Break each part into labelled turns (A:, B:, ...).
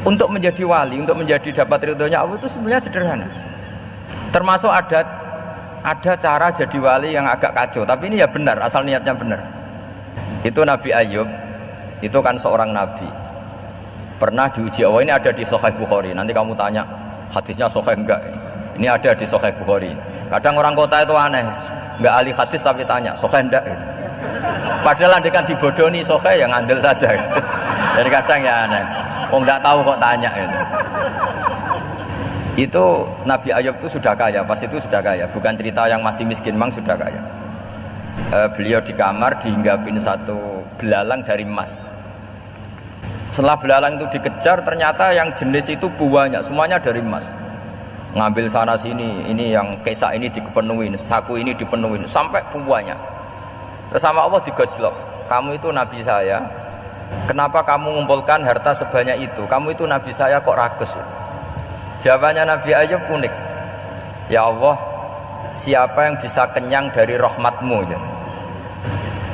A: Untuk menjadi wali, untuk menjadi dapat ridhonya Allah itu sebenarnya sederhana. Termasuk ada cara jadi wali yang agak kacau, tapi ini ya benar, asal niatnya benar. Itu Nabi Ayub, itu kan seorang nabi, pernah diuji Allah. Ini ada di Sahih Bukhari. Nanti kamu tanya hadisnya sahih enggak? Ini ada di Sahih Bukhari. Kadang orang kota itu aneh, enggak ahli hadis tapi tanya sahih enggak? Padahal andekan dibodoni sahih yang ngandel saja. Jadi kadang ya aneh. Oh enggak tahu kok tanya itu. Itu Nabi Ayub itu sudah kaya, pas itu sudah kaya, bukan cerita yang masih miskin, memang sudah kaya. Beliau di kamar dihinggapin satu belalang dari emas. Setelah belalang itu dikejar, ternyata yang jenis itu banyak, semuanya dari emas. Ngambil sana sini, ini yang kesak ini dipenuhin, saku ini dipenuhin, sampai banyak. Terus sama Allah digojlok, kamu itu nabi saya, kenapa kamu mengumpulkan harta sebanyak itu? Kamu itu nabi saya kok rakus? Jawabannya Nabi Ayub unik. Ya Allah, siapa yang bisa kenyang dari rahmatmu?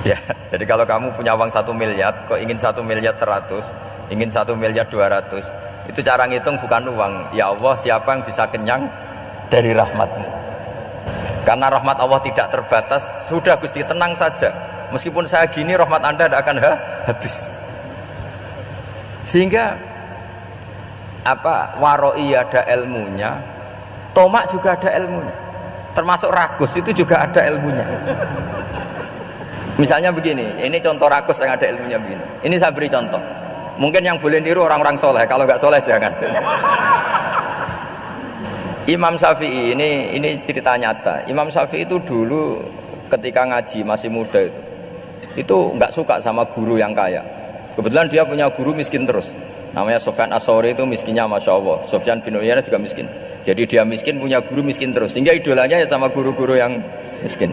A: Ya, jadi kalau kamu punya uang 1 miliar, kok ingin 1 miliar 100, ingin 1 miliar 200, itu cara ngitung bukan uang. Ya Allah, siapa yang bisa kenyang dari rahmatmu? Karena rahmat Allah tidak terbatas. Sudah Gusti, tenang saja. Meskipun saya gini, rahmat Anda tidak akan habis. Sehingga waroi ada ilmunya, tomak juga ada ilmunya, termasuk ragus itu juga ada ilmunya. Misalnya begini, ini contoh ragus yang ada ilmunya begini. Ini saya beri contoh. Mungkin yang boleh niru orang-orang soleh, kalau nggak soleh jangan. Imam Syafi'i ini cerita nyata. Imam Syafi'i itu dulu ketika ngaji masih muda itu nggak suka sama guru yang kaya. Kebetulan dia punya guru miskin terus. Namanya Sufyan As-Tsauri, itu miskinnya Masya Allah. Sufyan bin Uyainah juga miskin. Jadi dia miskin, punya guru miskin terus. Sehingga idolanya ya sama guru-guru yang miskin.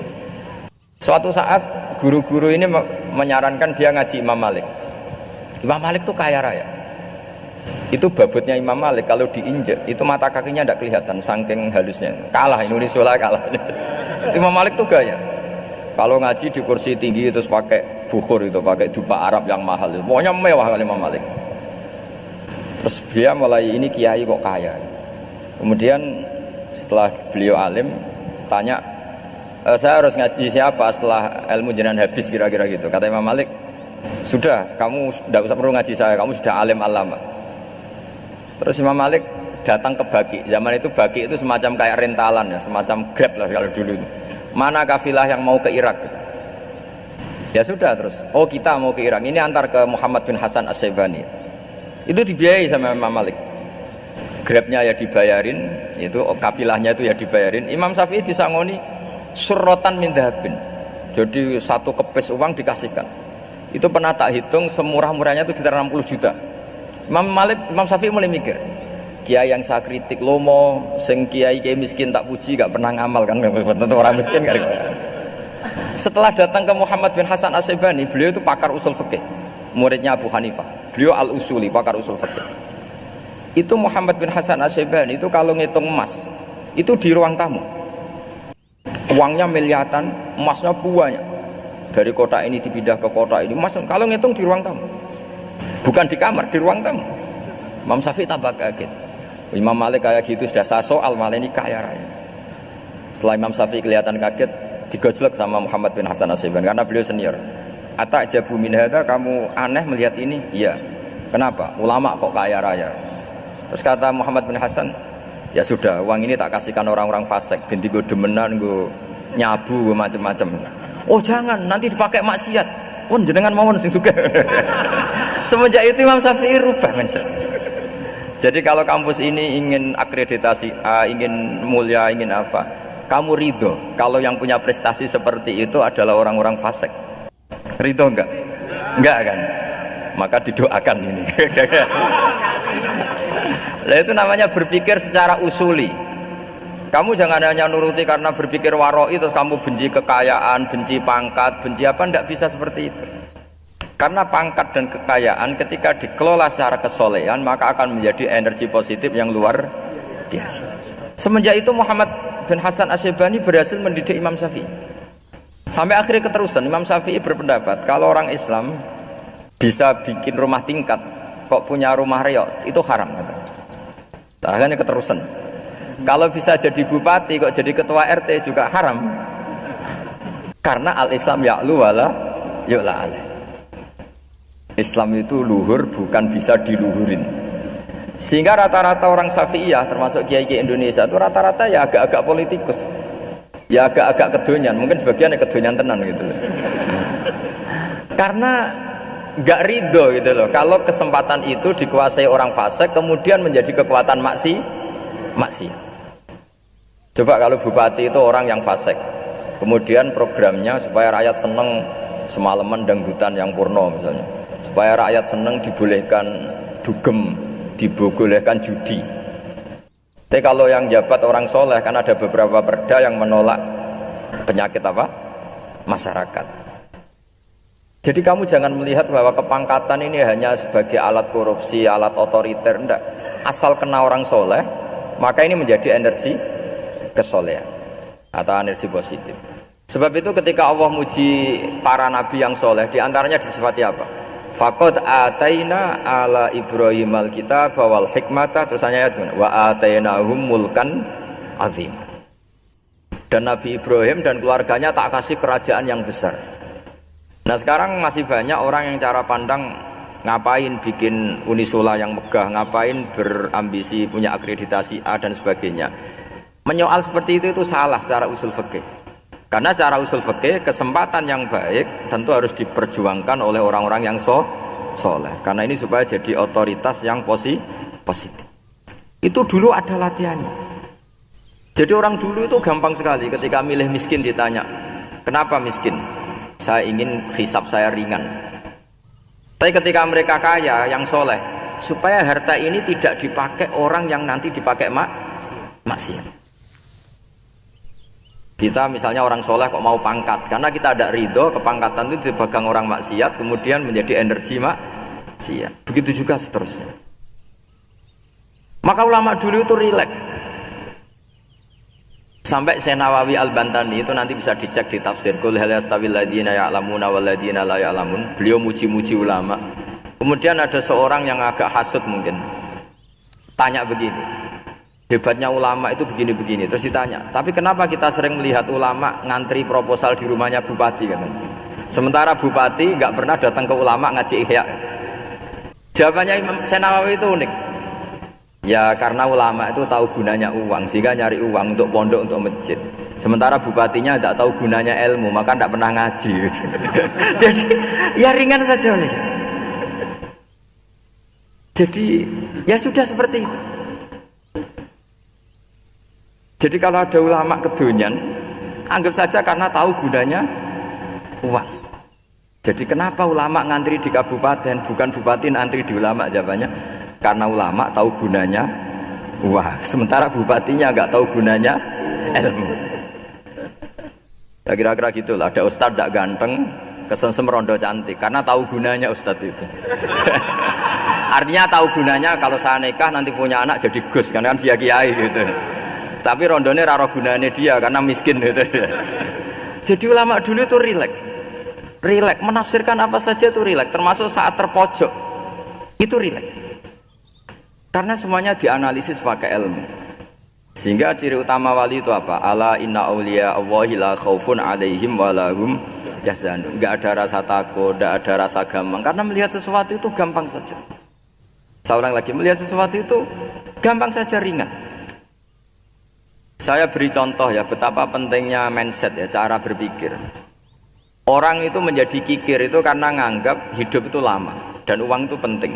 A: Suatu saat guru-guru ini menyarankan dia ngaji Imam Malik. Imam Malik itu kaya raya. Itu babutnya Imam Malik kalau diinjek itu mata kakinya tidak kelihatan saking halusnya. Kalah Indonesia lah, kalah. Imam Malik tuh gaya. Kalau ngaji di kursi tinggi terus pakai bukhur itu, pakai dupa Arab yang mahal itu. Pokoknya mewah kali Imam Malik. Terus dia mulai, ini kiai kok kaya. Kemudian setelah beliau alim tanya, saya harus ngaji siapa setelah ilmu jenengan habis kira-kira gitu. Kata Imam Malik, sudah kamu tidak usah perlu ngaji saya, kamu sudah alim alama. Terus Imam Malik datang ke Baki. Zaman itu Baki itu semacam kayak rentalan ya, semacam Grab lah kalau dulu itu. Mana kafilah yang mau ke Irak gitu. Ya sudah, terus oh kita mau ke Irak, ini antar ke Muhammad bin Hasan As-Syaibani. Itu dibiayai sama Imam Malik. Grabnya ya dibayarin, itu kafilahnya itu ya dibayarin. Imam Syafi'i disangoni surrotan min dhahabin. Jadi satu kepes uang dikasihkan. Itu pernah tak hitung semurah-murahnya itu sekitar 60 juta. Imam Syafi'i mulai mikir, kiai yang saya kritik lomo, sing kiai miskin tak puji, gak pernah ngamal kan, tentu orang miskin kan. Setelah datang ke Muhammad bin Hasan As-Syaibani, beliau itu pakar usul fikih, muridnya Abu Hanifah. Beliau al-usuli, pakar usul fikih. Itu Muhammad bin Hasan As-Syaibani itu kalau ngitung emas, itu di ruang tamu. Uangnya miliaran, emasnya banyak. Dari kota ini dipindah ke kota ini, emas kalau ngitung di ruang tamu. Bukan di kamar, di ruang tamu. Imam Syafi'i tambah kaget. Imam Malik kayak gitu sudah saya soal, malah ini kaya raya. Setelah Imam Syafi'i kelihatan kaget, digojlok sama Muhammad bin Hasan As-Syaibani karena beliau senior. Atajabu min hadza, kamu aneh melihat ini? Iya. Kenapa? Ulama kok kaya raya. Terus kata Muhammad bin Hasan, ya sudah, uang ini tak kasihkan orang-orang fasik, binti gue demenan, gue nyabu, gue macam-macam. Oh jangan, nanti dipakai maksiat. Oh jenengan mawon sing suka. Semenjak itu Imam Syafi'i rubah mindset. Jadi kalau kampus ini ingin akreditasi A, ingin mulia, ingin apa, kamu ridho kalau yang punya prestasi seperti itu adalah orang-orang fasik? Ridho enggak? Enggak kan? Maka didoakan ini. Nah itu namanya berpikir secara usuli. Kamu jangan hanya nuruti karena berpikir waroi terus kamu benci kekayaan, benci pangkat, benci apa, enggak bisa seperti itu. Karena pangkat dan kekayaan ketika dikelola secara kesolehan maka akan menjadi energi positif yang luar biasa. Semenjak itu Muhammad bin Hasan As-Syaibani berhasil mendidik Imam Syafi'i. Sampai akhirnya keterusan Imam Syafi'i berpendapat kalau orang Islam bisa bikin rumah tingkat kok punya rumah reot, itu haram kata. Ini keterusan. Kalau bisa jadi bupati kok jadi ketua RT juga haram. Karena al-Islam ya'lu wala yu'la alaih. Islam itu luhur bukan bisa diluhurin. Sehingga rata-rata orang Syafi'iyah termasuk kiai-kiai Indonesia itu rata-rata ya agak-agak politikus. Ya agak-agak kedonyan, mungkin sebagian ya kedonyan tenan gitu loh. Karena nggak ridho gitu loh kalau kesempatan itu dikuasai orang fasik kemudian menjadi kekuatan maksiat. Coba kalau bupati itu orang yang fasik, kemudian programnya supaya rakyat seneng semalaman dangdutan yang purno misalnya, supaya rakyat seneng dibolehkan dugem, dibolehkan judi. Tapi kalau yang jabat orang soleh kan ada beberapa perda yang menolak penyakit apa? Masyarakat. Jadi kamu jangan melihat bahwa kepangkatan ini hanya sebagai alat korupsi, alat otoriter, enggak. Asal kena orang soleh, maka ini menjadi energi kesolehan atau energi positif. Sebab itu ketika Allah muji para nabi yang soleh, diantaranya disifati apa? Faqad ataina ala Ibrahim al-kitab wal hikmata, terusannya ayat wa atainahum mulkan azim. Dan Nabi Ibrahim dan keluarganya tak kasih kerajaan yang besar. Nah sekarang masih banyak orang yang cara pandang ngapain bikin unisula yang megah, ngapain berambisi punya akreditasi A dan sebagainya. Menyoal seperti itu salah secara usul fikih. Karena secara usul fikih kesempatan yang baik tentu harus diperjuangkan oleh orang-orang yang soleh. Karena ini supaya jadi otoritas yang positif. Itu dulu ada latihannya. Jadi orang dulu itu gampang sekali ketika milih miskin ditanya, kenapa miskin? Saya ingin hisab saya ringan. Tapi ketika mereka kaya yang soleh, supaya harta ini tidak dipakai orang yang nanti dipakai maksiat. Kita misalnya orang soleh kok mau pangkat, karena kita ada ridho kepangkatan itu dipegang orang maksiat, kemudian menjadi energi maksiat. Begitu juga seterusnya. Maka ulama dulu itu rileks. Sampai Syekh Nawawi Al-Bantani itu nanti bisa dicek di tafsir Qul hal yastawil ladzina ya'lamuna wal ladzina la ya'lamun. Beliau muji-muji ulama. Kemudian ada seorang yang agak hasud mungkin, tanya begini, hebatnya ulama itu begini-begini. Terus ditanya, tapi kenapa kita sering melihat ulama ngantri proposal di rumahnya bupati kan? Sementara bupati nggak pernah datang ke ulama ngaji ihya. Jawabannya Imam Syekh Nawawi itu unik. Ya karena ulama itu tahu gunanya uang, sehingga nyari uang untuk pondok, untuk masjid. Sementara bupatinya tidak tahu gunanya ilmu, maka tidak pernah ngaji. Jadi ya ringan saja oleh. Jadi ya sudah seperti itu. Jadi kalau ada ulama kedonyan, anggap saja karena tahu gunanya uang. Jadi kenapa ulama ngantri di kabupaten, bukan bupati ngantri di ulama? Jawabannya karena ulama tahu gunanya uang, sementara bupatinya nggak tahu gunanya ilmu. Ya kira-kira gitulah. Ada ustadz tidak ganteng, kesem rondo cantik, karena tahu gunanya ustadz itu. Artinya tahu gunanya kalau saya nikah nanti punya anak jadi gus, kan dia kiai gitu. Tapi rondone raro gunanya dia karena miskin gitu. Jadi ulama dulu itu rileks, menafsirkan apa saja itu rileks, termasuk saat terpojok itu rileks. Karena semuanya dianalisis pakai ilmu. Sehingga ciri utama wali itu apa? Ala inna awliya Allahi la khaufun alaihim walahum yahzanun. Enggak ada rasa takut, enggak ada rasa gampang. Karena melihat sesuatu itu gampang saja. Saya ulang lagi, melihat sesuatu itu gampang saja, ringan. Saya beri contoh ya betapa pentingnya mindset ya, cara berpikir. Orang itu menjadi kikir itu karena nganggap hidup itu lama dan uang itu penting.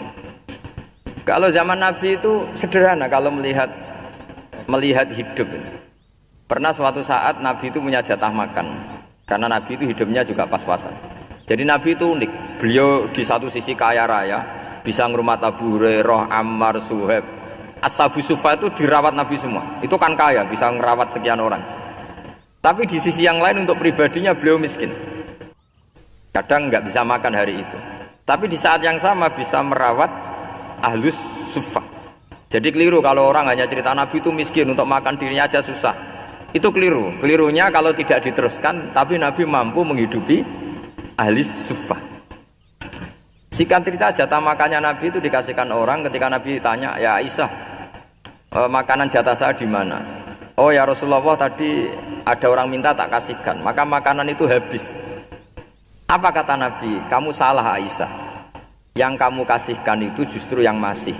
A: Kalau zaman Nabi itu sederhana kalau melihat hidup. Pernah suatu saat Nabi itu punya jatah makan, karena Nabi itu hidupnya juga pas-pasan. Jadi Nabi itu unik. Beliau di satu sisi kaya raya, bisa ngurmat Abu Hurairah, Ammar, Suhaib. Ashabu Suffa itu dirawat Nabi semua. Itu kan kaya, bisa ngerawat sekian orang. Tapi di sisi yang lain untuk pribadinya beliau miskin. Kadang nggak bisa makan hari itu. Tapi di saat yang sama bisa merawat Ahlus Suffah. Jadi keliru kalau orang hanya cerita Nabi itu miskin, untuk makan dirinya aja susah. Itu keliru. Kelirunya kalau tidak diteruskan, tapi Nabi mampu menghidupi Ahlus Suffah. Singkat cerita jatah makannya Nabi itu dikasihkan orang ketika Nabi ditanya, ya Aisyah, makanan jatah saya di mana? Oh ya Rasulullah, tadi ada orang minta tak kasihkan, maka makanan itu habis. Apa kata Nabi? Kamu salah Aisyah, yang kamu kasihkan itu justru yang masih.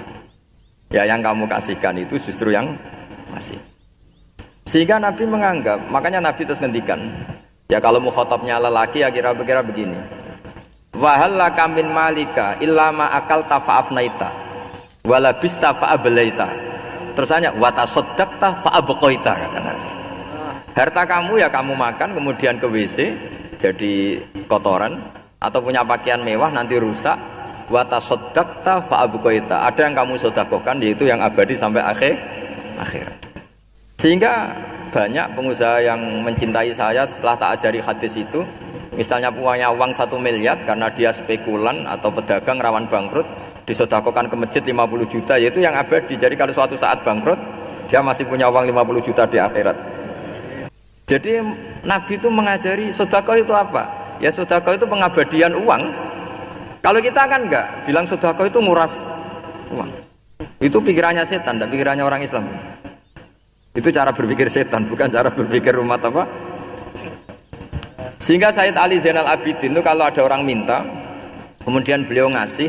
A: Ya, yang kamu kasihkan itu justru yang masih. Sehingga Nabi menganggap, makanya Nabi terus ngendikan, ya kalau mukhatabnya lelaki ya kira-kira begini, wahallaka min malika illa ma akalta fa'afnaita walabista fa'ablaita. Terus hanya watasaddaqta fa'abqaita, kata Nabi. Harta kamu ya kamu makan kemudian ke WC jadi kotoran, atau punya pakaian mewah nanti rusak. Watasaddaqta fa'abqaita, ada yang kamu sedekahkan yaitu yang abadi sampai akhir. Sehingga banyak pengusaha yang mencintai saya setelah tak ajari hadis itu, misalnya punya uang 1 miliar karena dia spekulan atau pedagang rawan bangkrut, disedekahkan ke masjid 50 juta, yaitu yang abadi. Jadi kalau suatu saat bangkrut, dia masih punya uang 50 juta di akhirat. Jadi Nabi itu mengajari sedekah itu apa? Ya sedekah itu pengabadian uang. Kalau kita kan enggak, bilang sedekah itu nguras uang. Itu pikirannya setan dan pikirannya orang Islam. Itu cara berpikir setan, bukan cara berpikir umat apa? Sehingga Sayyid Ali Zainal Abidin itu kalau ada orang minta kemudian beliau ngasih,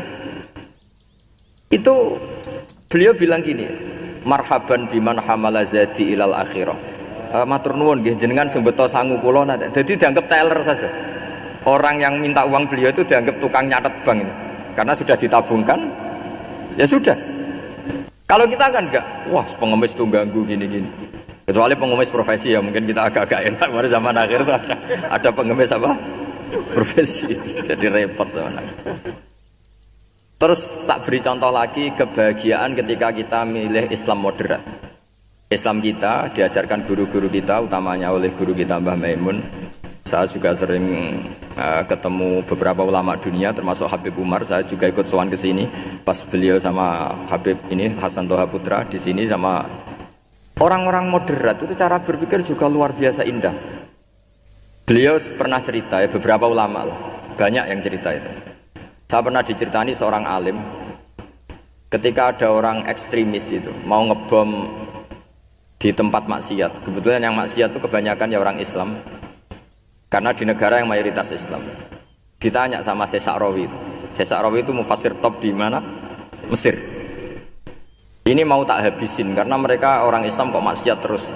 A: itu beliau bilang gini, marhaban biman hamala zadi ilal akhirah. Matur nuwun nggih jenengan sing beto sangu kula nate. Jadi dianggap teller saja. Orang yang minta uang beliau itu dianggap tukang nyatet bank ini. Karena sudah ditabungkan, ya sudah. Kalau kita kan enggak, wah pengemis tuh ganggu gini-gini. Kecuali pengemis profesi ya mungkin kita agak-agak enak. Pada zaman akhir itu ada pengemis apa? Profesi, jadi repot teman. Terus tak beri contoh lagi kebahagiaan ketika kita milih Islam moderat. Islam kita diajarkan guru-guru kita, utamanya oleh guru kita Mbah Maimun. Saya juga sering ketemu beberapa ulama dunia termasuk Habib Umar. Saya juga ikut sowan ke sini pas beliau sama Habib ini Hasan Toha Putra di sini sama orang-orang moderat. Itu cara berpikir juga luar biasa indah. Beliau pernah cerita ya, beberapa ulama lah, banyak yang cerita itu. Saya pernah diceritani seorang alim ketika ada orang ekstremis itu mau ngebom di tempat maksiat. Kebetulan yang maksiat itu kebanyakan ya orang Islam. Karena di negara yang mayoritas Islam. Ditanya sama Syekh Sa'rawi itu. Syekh Sa'rawi itu mufassir top di mana? Mesir. Ini mau tak habisin karena mereka orang Islam kok maksiat terus.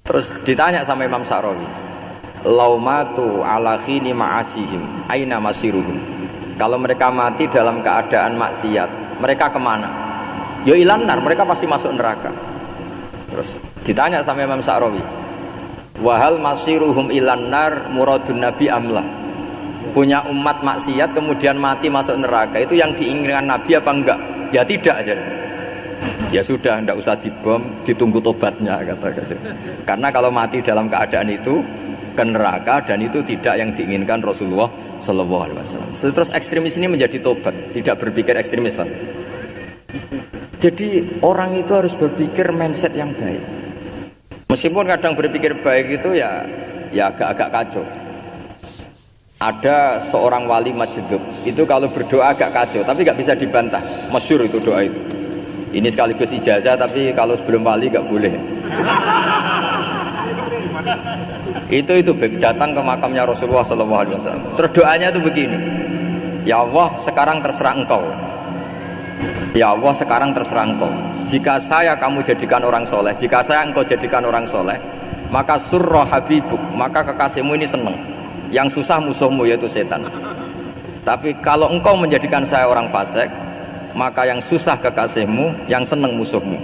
A: Terus ditanya sama Imam Sa'rawi, laumatu ala khini ma'asihim aina masiruhum. Kalau mereka mati dalam keadaan maksiat, mereka kemana? Ya ilanar, mereka pasti masuk neraka. Terus ditanya sama Imam Sa'rawi, wahal masiruhum ilanar muradun nabi amlah. Punya umat maksiat kemudian mati masuk neraka, itu yang diinginkan Nabi apa enggak? Ya tidak aja. Ya sudah, enggak usah dibom, ditunggu tobatnya kata. Karena kalau mati dalam keadaan itu ke neraka dan itu tidak yang diinginkan Rasulullah Shallallahu Alaihi Wasallam. Terus ekstremis ini menjadi tobat, tidak berpikir ekstremis pas. Jadi orang itu harus berpikir mindset yang baik. Meskipun kadang berpikir baik itu ya agak-agak kacau. Ada seorang wali majdub itu kalau berdoa agak kacau, tapi nggak bisa dibantah. Masyhur itu doa itu. Ini sekaligus ijazah, tapi kalau sebelum wali nggak boleh. Itu datang ke makamnya Rasulullah SAW. Terus doanya itu begini, ya Allah sekarang terserah engkau. Ya Allah sekarang terserah engkau. Jika saya kamu jadikan orang soleh, jika saya engkau jadikan orang soleh, maka surra habibuk, maka kekasihmu ini senang. Yang susah musuhmu yaitu setan. Tapi kalau engkau menjadikan saya orang fasik, maka yang susah kekasihmu, yang senang musuhmu.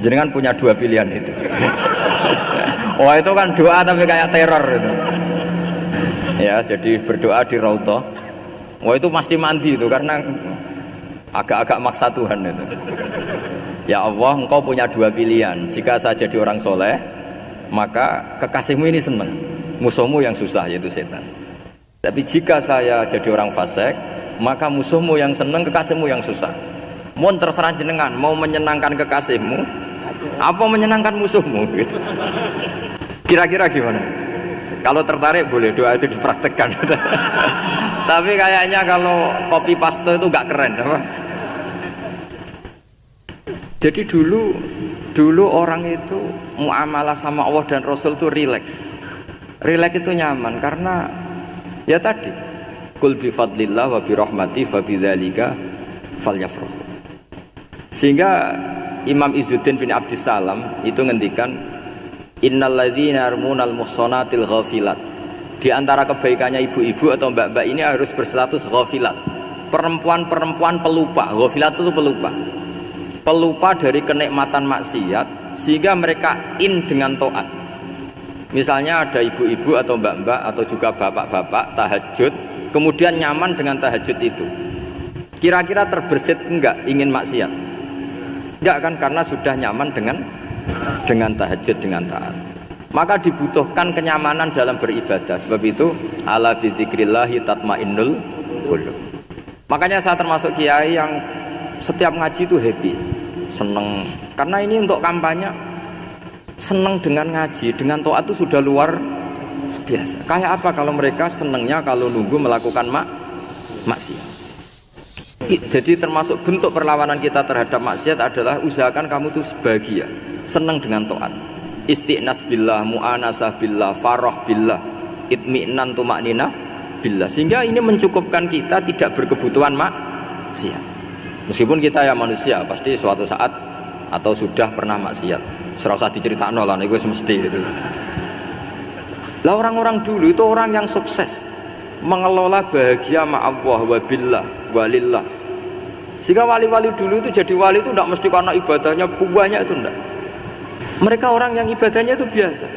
A: Jangan punya dua pilihan itu. Wah itu kan doa tapi kayak teror itu. Ya jadi berdoa di Raudhah. Wah itu pasti mandi itu karena agak-agak maksa Tuhan itu. Ya Allah, engkau punya dua pilihan. Jika saya jadi orang soleh, maka kekasihmu ini senang, musuhmu yang susah yaitu setan. Tapi jika saya jadi orang fasik, maka musuhmu yang senang, kekasihmu yang susah. Mohon terserah jenengan, mau menyenangkan kekasihmu apa menyenangkan musuhmu gitu. Kira-kira gimana? Kalau tertarik boleh doa itu dipraktekkan. Tapi kayaknya kalau copy paste itu nggak keren, apa? Jadi dulu orang itu muamalah sama Allah dan Rasul itu rileks. Rileks itu nyaman karena ya tadi kul bi fadlillah wa bi rahmati fa bidzalika falyafrahu. Sehingga Imam Izzuddin bin Abdissalam itu ngendikan innalladzina yarmunal muhsanatil ghafilat. Di antara kebaikannya ibu-ibu atau mbak-mbak ini harus berstatus ghafilat. Perempuan-perempuan pelupa. Ghafilat itu pelupa dari kenikmatan maksiat sehingga mereka dengan taat. Misalnya ada ibu-ibu atau mbak-mbak atau juga bapak-bapak tahajud, kemudian nyaman dengan tahajud itu. Kira-kira terbersit enggak ingin maksiat? Enggak kan, karena sudah nyaman dengan tahajud, dengan taat. Maka dibutuhkan kenyamanan dalam beribadah. Sebab itu ala bidzikrillahi tatmainnul qulub. Makanya saya termasuk kiai yang setiap ngaji itu happy, seneng. Karena ini untuk kampanye, seneng dengan ngaji, dengan taat itu sudah luar biasa. Kayak apa kalau mereka senengnya kalau nunggu melakukan maksiat. Jadi termasuk bentuk perlawanan kita terhadap maksiat adalah usahakan kamu tuh sebahagia, seneng dengan taat. Istiqnas billah, mu'anasah billah, farah billah, itmi'nan tumakninah billah. Sehingga ini mencukupkan kita tidak berkebutuhan maksiat. Meskipun kita ya manusia, pasti suatu saat atau sudah pernah maksiat. Serasa diceritakan lah, itu semesti gitu. Lah orang-orang dulu itu orang yang sukses mengelola bahagia ma Allah wa billah walillah. Sehingga wali-wali dulu itu jadi wali itu tidak mesti karena ibadahnya banyak, itu enggak. Mereka orang yang ibadahnya itu biasa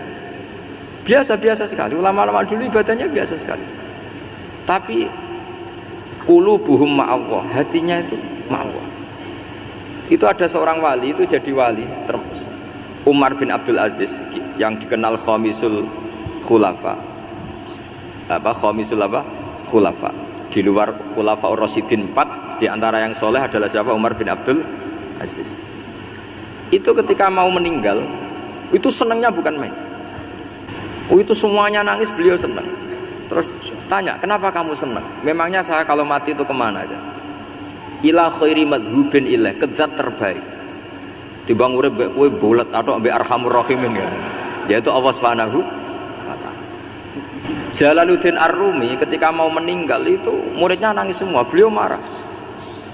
A: sekali. Ulama-ulama dulu ibadahnya biasa sekali. Tapi qulubuhum ma Allah, hatinya itu ma Allah. Itu ada seorang wali itu jadi wali, Umar bin Abdul Aziz yang dikenal khamisul khulafa. Khulafa. Di luar khulafa ar-rasyidin 4, di antara yang soleh adalah siapa? Umar bin Abdul Aziz. Itu ketika mau meninggal, itu senangnya bukan main. Itu semuanya nangis, beliau senang. Terus tanya, kenapa kamu senang? Memangnya saya kalau mati itu kemana aja? Ila khairi madhubin ilah, kezat terbaik. Dibang urip mbek kowe bolet atau mbek arhamur rahimin gitu. Yaitu Allah Subhanahu wa taala. Jalaluddin Ar-Rumi ketika mau meninggal itu muridnya nangis semua, beliau marah.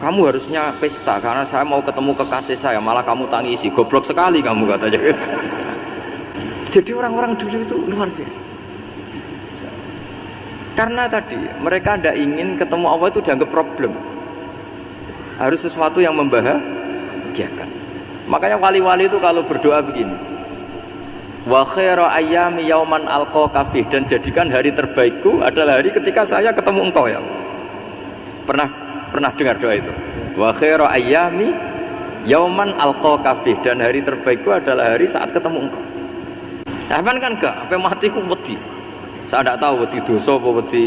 A: Kamu harusnya pesta karena saya mau ketemu kekasih saya, malah kamu tangisi, goblok sekali kamu, katanya. Jadi orang-orang dulu itu luar biasa. Karena tadi mereka tidak ingin ketemu Allah itu dianggap problem, harus sesuatu yang membahagiakan. Makanya wali-wali itu kalau berdoa begini, wa khairu ayyami yauman alqa fih, dan jadikan hari terbaikku adalah hari ketika saya ketemu engkau ya Allah. Pernah dengar doa itu? Wa khairu ayyami yauman alqa fih, dan hari terbaikku adalah hari saat ketemu engkau. Nah, kan enggak, sampai mati ku wedi. Saya tidak tahu wedi dosa apa wedi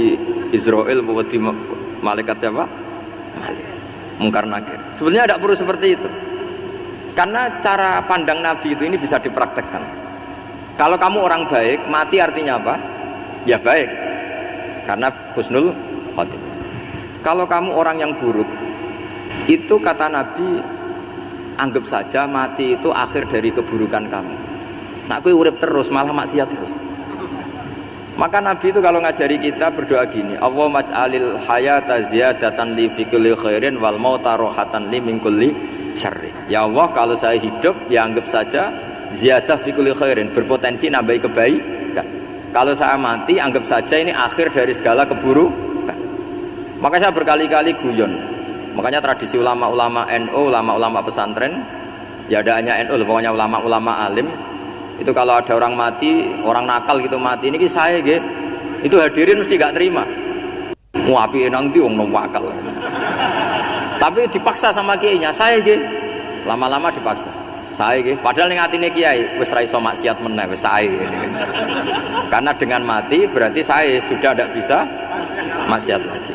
A: Israel apa wedi malaikat siapa? Malik. Mungkar nakir. Sebenarnya tidak perlu seperti itu. Karena cara pandang Nabi itu ini bisa dipraktekkan. Kalau kamu orang baik, mati artinya apa? Ya baik. Karena husnul khotimah. Kalau kamu orang yang buruk, itu kata Nabi, anggap saja mati itu akhir dari keburukan kamu. Nak kowe urip terus malah maksiat terus. Maka Nabi itu kalau ngajari kita berdoa gini, Allahumma ij'alil hayata ziyadatan li fi kulli khairin wal mauta rohatan li min kulli syarri. Ya Allah, kalau saya hidup ya anggap saja ziyadah fi kulli khairin, berpotensi nambahi kebaikan. Kalau saya mati anggap saja ini akhir dari segala keburukan. Maka saya berkali-kali guyon. Makanya tradisi ulama-ulama NU, ulama-ulama pesantren, ya ada hanya NU, pokoknya ulama-ulama alim. Itu kalau ada orang mati, orang nakal gitu mati, ini saya gitu, itu hadirin mesti gak terima. Nguapi nang ndi wong nakal. Tapi dipaksa sama kiainya, saya gitu. Lama-lama dipaksa. Saya gitu. Padahal ning atine kiai wis ra iso maksiat meneh wis saya gitu. Karena dengan mati berarti saya sudah tidak bisa maksiat lagi.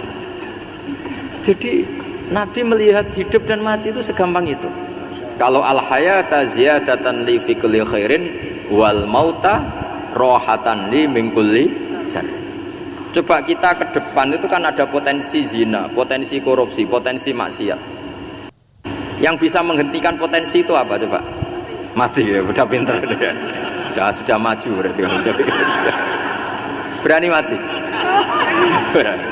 A: Jadi Nabi melihat hidup dan mati itu segampang itu. Kalau al hayata ziyadatan li fi kulli khairin wal mauta rohatan li min kulli syarr. Coba kita ke depan itu kan ada potensi zina, potensi korupsi, potensi maksiat. Yang bisa menghentikan potensi itu apa coba? Mati ya, udah pinter ya. Sudah maju berarti. Berani mati. Berani.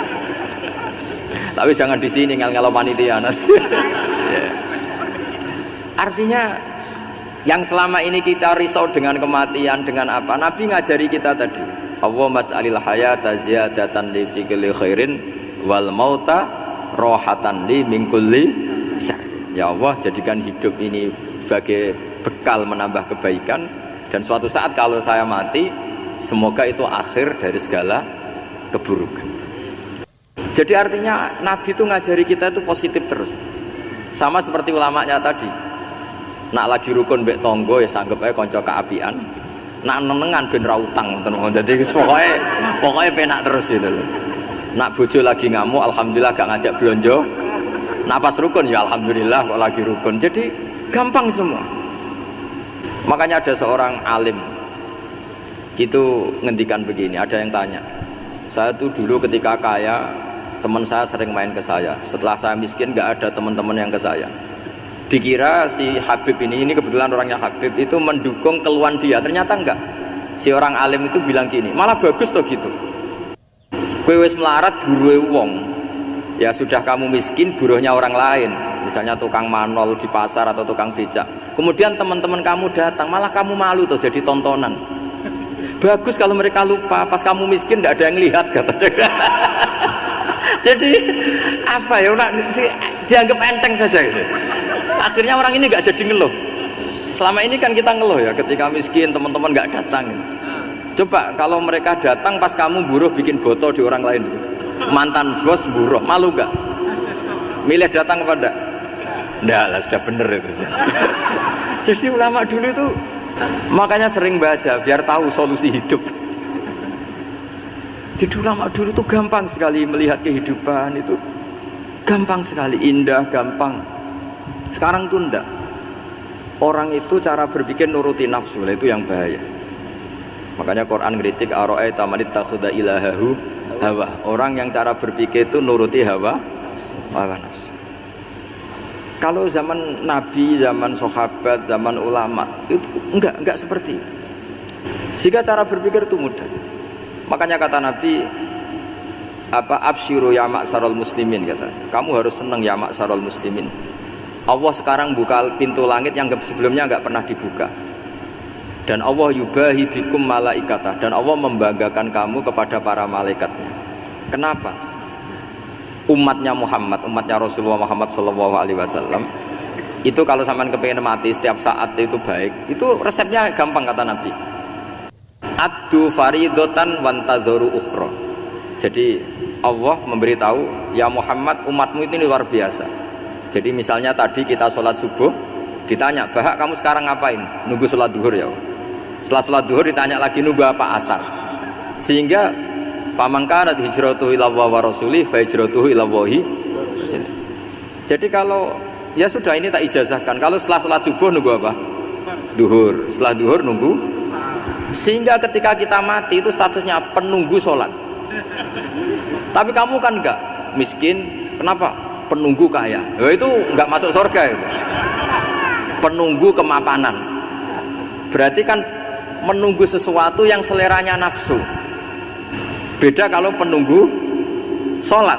A: Tapi jangan di sini ngel-ngelo panitia. Artinya yang selama ini kita risau dengan kematian, dengan apa? Nabi ngajari kita tadi. Allahumma ij'alil hayata ziyadatan li fi kulli khairin wal mauta rohatan li min kulli syarr. Ya Allah, jadikan hidup ini sebagai bekal menambah kebaikan, dan suatu saat kalau saya mati, semoga itu akhir dari segala keburukan. Jadi artinya Nabi itu ngajari kita itu positif terus. Sama seperti ulamanya tadi. Nak lagi rukun mbek tonggo ya sanggep ae kanca keapian. Nak nenengan ben ra utang ngoten. Dadi pokoke penak terus gitu loh. Nak bojo lagi ngamuk alhamdulillah gak ngajak blonjo. Nak pas rukun ya alhamdulillah kok lagi rukun. Jadi gampang semua. Makanya ada seorang alim itu ngendikan begini, ada yang tanya, saya tuh dulu ketika kaya teman saya sering main ke saya, setelah saya miskin gak ada teman-teman yang ke saya. Dikira si Habib ini kebetulan orangnya Habib itu mendukung keluhan dia, ternyata enggak. Si orang alim itu bilang gini, malah bagus toh gitu. Kowe wis melarat buruhe wong, ya sudah kamu miskin buruhnya orang lain, misalnya tukang manol di pasar atau tukang becak. Kemudian teman-teman kamu datang, malah kamu malu tuh jadi tontonan. Bagus kalau mereka lupa, pas kamu miskin tidak ada yang lihat kata. Jadi apa ya, dianggap enteng saja gitu. Akhirnya orang ini nggak jadi ngeluh. Selama ini kan kita ngeluh ya, ketika miskin teman-teman nggak datang. Coba kalau mereka datang pas kamu buruh bikin foto di orang lain, mantan bos buruh, malu nggak? Milih datang kepada? Nggak lah, sudah bener itu. Jadi ulama dulu itu makanya sering baca biar tahu solusi hidup. Jadi ulama dulu itu gampang sekali melihat kehidupan itu, gampang sekali, indah, gampang. Sekarang tuh enggak. Orang itu cara berpikir nuruti nafsu, itu yang bahaya. Makanya Quran ngeritik ara'aita man ittakhadha ilahahu hawa. Orang yang cara berpikir itu nuruti hawa nafsu. Kalau zaman Nabi, zaman sahabat, zaman ulama itu enggak seperti itu. Sehingga cara berpikir itu mudah. Makanya kata Nabi, absyiru ya ma'syarul muslimin, kata. Kamu harus senang ya ma'syarul muslimin. Allah sekarang buka pintu langit yang sebelumnya enggak pernah dibuka. Dan Allah yubahi bikum malaikatah, dan Allah membanggakan kamu kepada para malaikatnya. Kenapa? Umatnya Muhammad, umatnya Rasulullah Muhammad SAW itu kalau sampean kepengen mati setiap saat itu baik, itu resepnya gampang kata Nabi. Addu faridotan wantadzoru ukhra. Jadi Allah memberitahu, ya Muhammad, umatmu ini luar biasa. Jadi misalnya tadi kita sholat subuh, ditanya, Bahak kamu sekarang ngapain? Nunggu sholat duhur ya. Setelah sholat duhur ditanya lagi, nunggu apa? Asar. Sehingga faman kanat hijratuhu ila Allah wa rasulih fa hijratuhu ila Allahi. Jadi kalau ya sudah ini tak ijazahkan, kalau setelah sholat subuh nunggu apa? Duhur. Setelah duhur nunggu. Sehingga ketika kita mati itu statusnya penunggu sholat. Tapi kamu kan enggak, miskin, kenapa? Penunggu kaya. Ya itu enggak masuk surga itu. Penunggu kemapanan. Berarti kan menunggu sesuatu yang seleranya nafsu. Beda kalau penunggu sholat,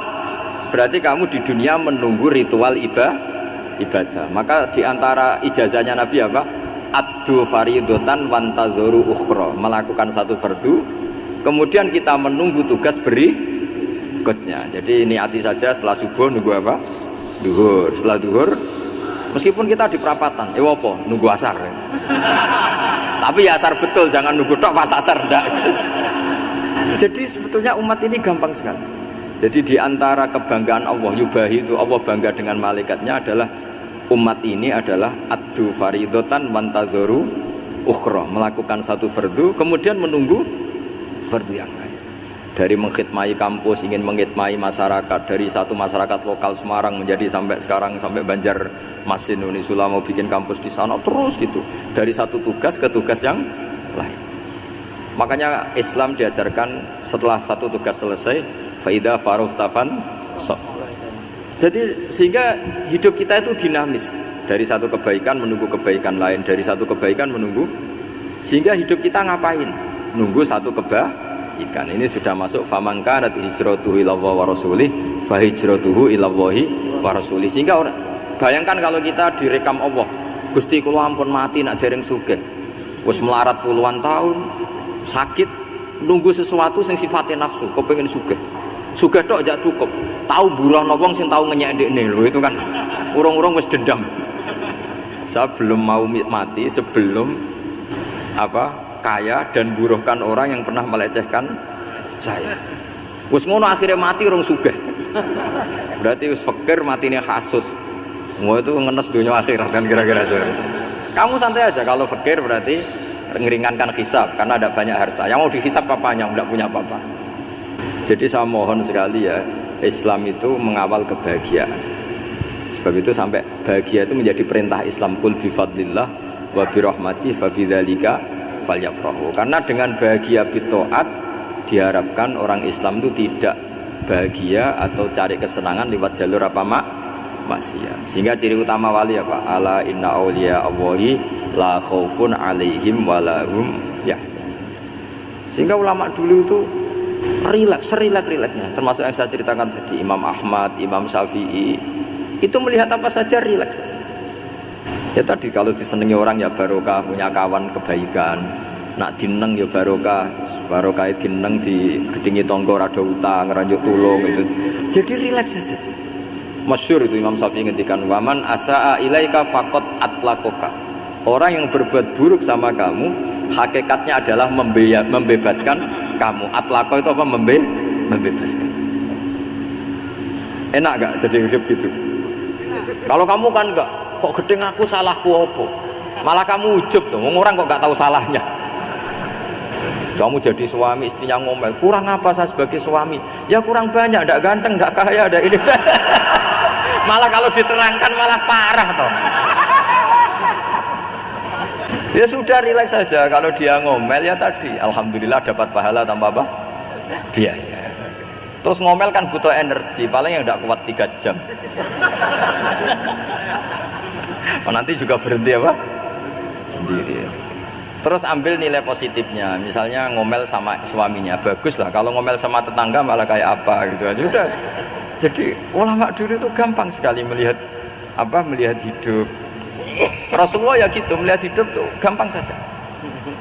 A: berarti kamu di dunia menunggu ritual ibadah. Maka diantara ijazahnya Nabi apa? Addu faridotan wantadzoru ukhra, melakukan satu fardu, kemudian kita menunggu tugas berikutnya. Jadi niati saja setelah subuh nunggu apa? Duhur. Setelah duhur, meskipun kita di perapatan, apa? Nunggu asar. Tapi ya asar betul, jangan nunggu tok pas asar ndak. Jadi sebetulnya umat ini gampang sekali. Jadi diantara kebanggaan Allah, yubahi itu Allah bangga dengan malaikatnya adalah umat ini adalah addu faridotan wantadzoru ukhra, melakukan satu fardu kemudian menunggu fardu yang lain. Dari mengkhidmati kampus, ingin mengkhidmati masyarakat, dari satu masyarakat lokal Semarang menjadi sampai sekarang sampai Banjarmasin, Unisula mau bikin kampus di sana terus gitu, dari satu tugas ke tugas yang lain. Makanya Islam diajarkan setelah satu tugas selesai, faida faruh tafan so. Jadi sehingga hidup kita itu dinamis, dari satu kebaikan menunggu kebaikan lain, dari satu kebaikan menunggu, sehingga hidup kita ngapain? Nunggu satu kebaikan. Ini sudah masuk faman kanat hijratuhu ilallahi wa rasulih fa hijratuhu ilallahi wa rasulih. Sehingga orang bayangkan kalau kita direkam Allah, Gusti kula ampun mati nak dereng sugih. Wis melarat puluhan tahun, sakit, nunggu sesuatu sing sifatnya nafsu, kepengin sugih. Sugih tok aja cukup. Tahu buruhno wong sing tahu ngenyek ndekne lho, itu kan urung-urung wis dendam. Saya belum mau mati sebelum kaya dan buruhkan orang yang pernah melecehkan saya. Wis ngono akhirnya mati urung sugih. Berarti wis fakir matine hasud. Semua itu ngenes dunia akhirat kan kira-kira seperti itu. Kamu santai aja kalau fakir berarti meringankan hisab karena ada banyak harta. Yang mau dihisab papanya enggak punya apa-apa. Jadi saya mohon sekali ya, Islam itu mengawal kebahagiaan. Sebab itu sampai bahagia itu menjadi perintah Islam, kul bi fadlillah wa bi rahmati fa bidzalika falyafrahu. Karena dengan bahagia bitaat diharapkan orang Islam itu tidak bahagia atau cari kesenangan lewat jalur maksiat. Sehingga ciri utama wali apa? Ala inna auliya Allahi la khaufun alaihim wa lahum yahzanun. Sehingga ulama dulu itu rileks-rileksnya, termasuk yang saya ceritakan tadi, Imam Ahmad, Imam Syafi'i, itu melihat apa saja rileks. Ya tadi kalau disenangi orang ya barokah, punya kawan kebaikan, nak dineng ya barokah dineng di gedingi tonggo rada utang, ngeranjuk tulung itu. Jadi rileks saja. Masyhur itu Imam Syafi'i ngendikan, waman asaa ilaika faqat atlakoka. Orang yang berbuat buruk sama kamu, hakikatnya adalah membebaskan kamu. Atlaqo itu apa? Membebaskan. Enak gak jadi hidup gitu? Kalau kamu kan enggak, kok gedeng aku salahku apa? Malah kamu ujub tuh, orang kok gak tahu salahnya. Kamu jadi suami, istrinya ngomel, kurang apa saya sebagai suami? Ya kurang banyak, enggak ganteng, enggak kaya, enggak ini. Malah kalau diterangkan malah parah toh. Ya sudah rileks saja, kalau dia ngomel ya tadi alhamdulillah dapat pahala tanpa apa? Biaya. Terus ngomel kan butuh energi, paling yang tidak kuat 3 jam. Nanti juga berhenti apa? Sendiri. Terus ambil nilai positifnya, misalnya ngomel sama suaminya, bagus lah. Kalau ngomel sama tetangga malah kayak apa gitu aja udah. Jadi ulama dulu itu gampang sekali melihat hidup. Rasulullah ya gitu, melihat hidup tuh gampang saja.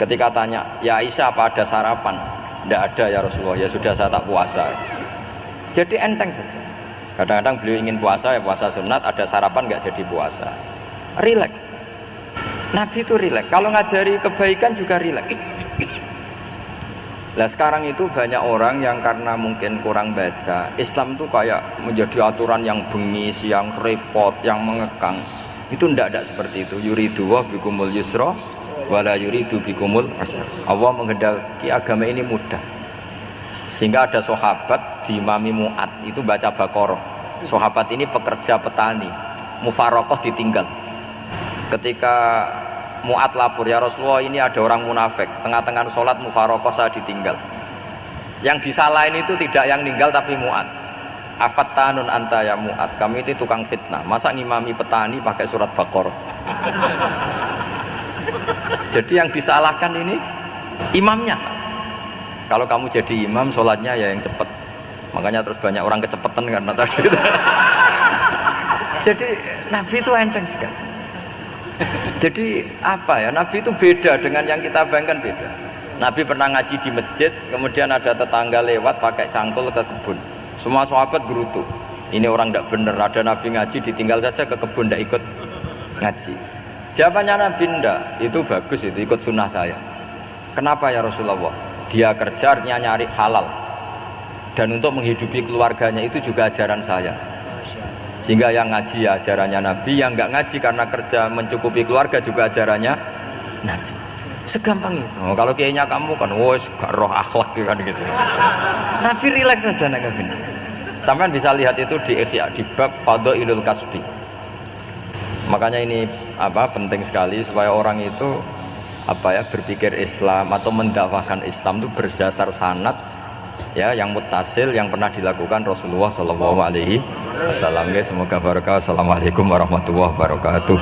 A: Ketika tanya, ya Aisyah apa ada sarapan? Tidak ada ya Rasulullah, ya sudah saya tak puasa. Jadi enteng saja. Kadang-kadang beliau ingin puasa, ya puasa sunat, ada sarapan nggak jadi puasa. Rileks. Nabi itu rileks. Kalau ngajari kebaikan juga rileks. Nah sekarang itu banyak orang yang karena mungkin kurang baca, Islam tuh kayak menjadi aturan yang bengis, yang repot, yang mengekang. Itu tidak seperti itu. Yuridu wa bikumul yusra wala yuridu bikumul usra. Allah menghendaki agama ini mudah. Sehingga ada sahabat di Imami Mu'ad itu baca Baqarah. Sahabat ini pekerja petani, mufarokoh ditinggal. Ketika Mu'ad lapor, ya Rasulullah ini ada orang munafik, tengah-tengah sholat mufarokoh saya ditinggal. Yang disalahin itu tidak yang ninggal tapi Mu'ad. Afattanun anta ya Mu'ad, kami itu tukang fitnah, masa ngimami petani pakai surat Baqarah. Jadi yang disalahkan ini imamnya. Kalau kamu jadi imam, sholatnya ya yang cepat. Makanya terus banyak orang kecepatan karena tadi. Jadi Nabi itu enteng sekali. Jadi apa ya, Nabi itu beda dengan yang kita bayangkan, beda. Nabi pernah ngaji di masjid, kemudian ada tetangga lewat pakai cangkul ke kebun. Semua sahabat gerutu, ini orang tidak benar, ada Nabi ngaji ditinggal saja ke kebun, tidak ikut ngaji. Jawabannya Nabi, tidak, itu bagus, itu ikut sunnah saya. Kenapa ya Rasulullah? Dia kerja artinya nyari halal, dan untuk menghidupi keluarganya itu juga ajaran saya. Sehingga yang ngaji ya ajarannya Nabi, yang nggak ngaji karena kerja mencukupi keluarga juga ajarannya Nabi. Segampang itu. Kalau kayaknya kamu kan, wos gak roh akhlak kan gitu. Nabi rileks saja nek ngene. Sampean bisa lihat itu di Ihya, di bab Fadhailul Kasbi. Makanya ini penting sekali supaya orang itu berpikir Islam atau mendakwahkan Islam itu berdasar sanad ya yang muttasil yang pernah dilakukan Rasulullah Shallallahu Alaihi Wasallam. Semoga barokah. Assalamualaikum warahmatullahi wabarakatuh.